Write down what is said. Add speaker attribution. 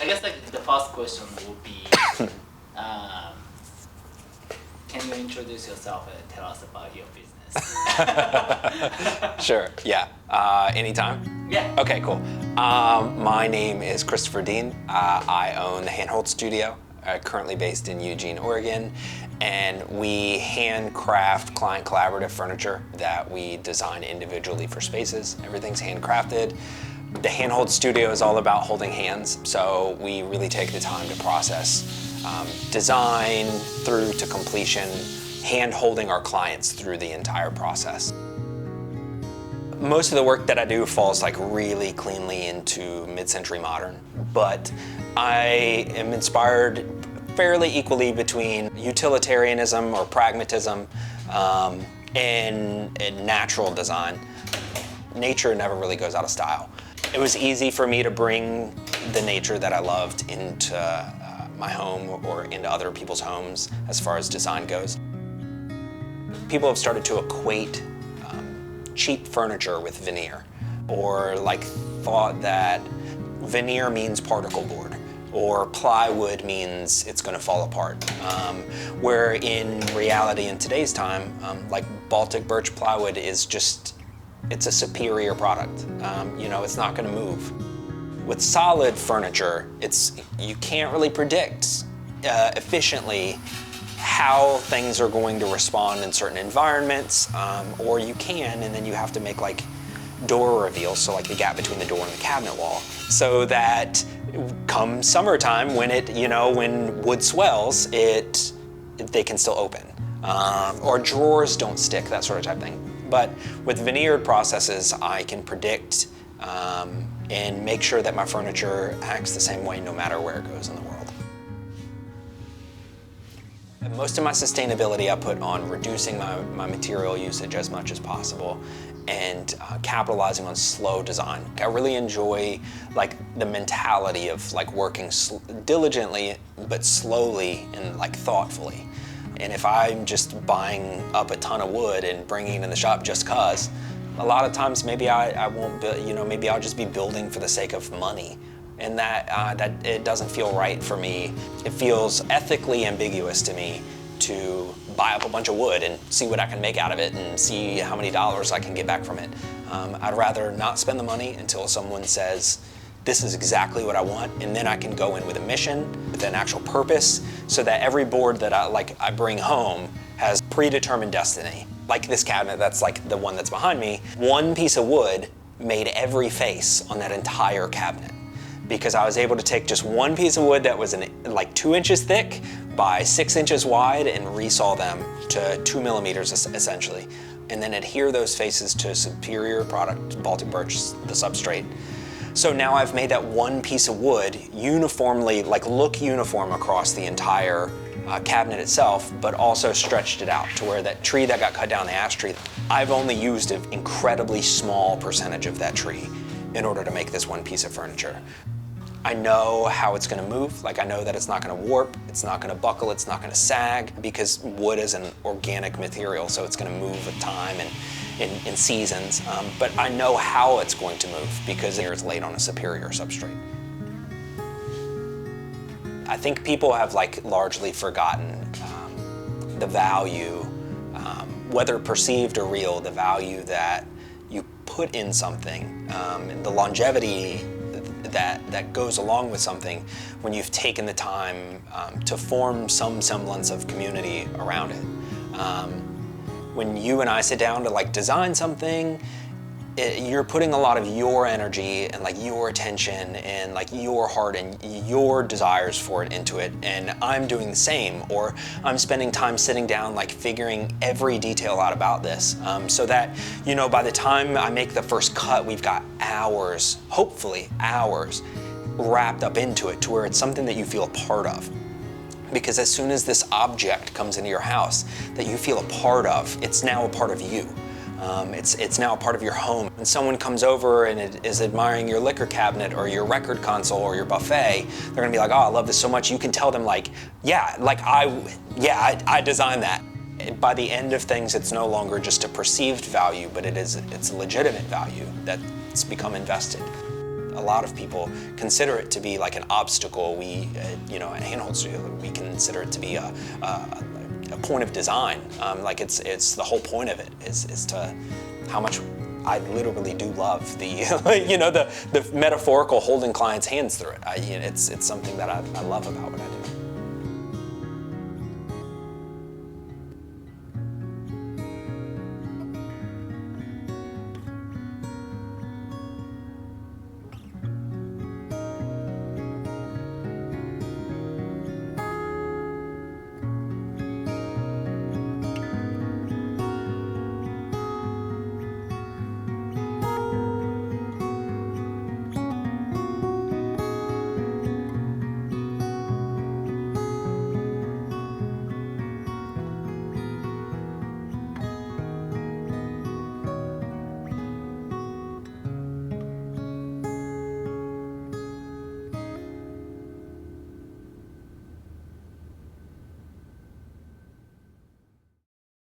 Speaker 1: I guess like the first question would be, can you introduce yourself and tell us about your business?
Speaker 2: Sure, yeah. Anytime?
Speaker 1: Yeah.
Speaker 2: Okay, cool. My name is Christopher Dean. I own the Handhold Studio, currently based in Eugene, Oregon, and we handcraft client collaborative furniture that we design individually for spaces. Everything's handcrafted. The Handhold Studio is all about holding hands, so we really take the time to process design through to completion, hand-holding our clients through the entire process. Most of the work that I do falls like really cleanly into mid-century modern, but I am inspired fairly equally between utilitarianism or pragmatism and natural design. Nature never really goes out of style. It was easy for me to bring the nature that I loved into my home or into other people's homes as far as design goes. People have started to equate cheap furniture with veneer, or like thought that veneer means particle board, or plywood means it's going to fall apart. Where in reality, in today's time, like Baltic birch plywood is just, it's a superior product. You know, it's not going to move. With solid furniture, you can't really predict efficiently how things are going to respond in certain environments, or you can, and then you have to make like door reveals, so like the gap between the door and the cabinet wall, so that come summertime when when wood swells, they can still open, or drawers don't stick, that sort of type thing. But with veneered processes, I can predict and make sure that my furniture acts the same way no matter where it goes in the world. Most of my sustainability I put on reducing my material usage as much as possible and capitalizing on slow design. I really enjoy like the mentality of like working diligently but slowly and like thoughtfully. And if I'm just buying up a ton of wood and bringing it in the shop just cause, a lot of times maybe I won't, maybe I'll just be building for the sake of money. And that it doesn't feel right for me. It feels ethically ambiguous to me to buy up a bunch of wood and see what I can make out of it and see how many dollars I can get back from it. I'd rather not spend the money until someone says, this is exactly what I want, and then I can go in with a mission, with an actual purpose, so that every board that I bring home has predetermined destiny. Like this cabinet that's like the one that's behind me, one piece of wood made every face on that entire cabinet, because I was able to take just one piece of wood that was like 2 inches thick by 6 inches wide and resaw them to 2 millimeters essentially, and then adhere those faces to a superior product, Baltic birch, the substrate. So now I've made that one piece of wood uniformly, like look uniform across the entire cabinet itself, but also stretched it out to where that tree that got cut down, the ash tree, I've only used an incredibly small percentage of that tree in order to make this one piece of furniture. I know how it's going to move. Like I know that it's not going to warp, it's not going to buckle, it's not going to sag, because wood is an organic material, so it's going to move with time and in seasons. But I know how it's going to move because it's laid on a superior substrate. I think people have like largely forgotten the value, whether perceived or real, the value that you put in something, and the longevity that goes along with something when you've taken the time to form some semblance of community around it. When you and I sit down to like design something, you're putting a lot of your energy and like your attention and like your heart and your desires for it into it, and I'm doing the same, or I'm spending time sitting down like figuring every detail out about this, so that by the time I make the first cut, we've got hours, hopefully hours, wrapped up into it to where it's something that you feel a part of. Because as soon as this object comes into your house that you feel a part of, it's now a part of you. It's now a part of your home. When someone comes over and is admiring your liquor cabinet or your record console or your buffet, they're gonna be like, oh, I love this so much. You can tell them like, I designed that. By the end of things, it's no longer just a perceived value, but it's a legitimate value that's become invested. a lot of people consider it to be like an obstacle. We, at Handhold Studio, we consider it to be a point of design. Like it's the whole point of it is to how much I literally do love the, the metaphorical holding clients' hands through it. It's something that I love about what I do.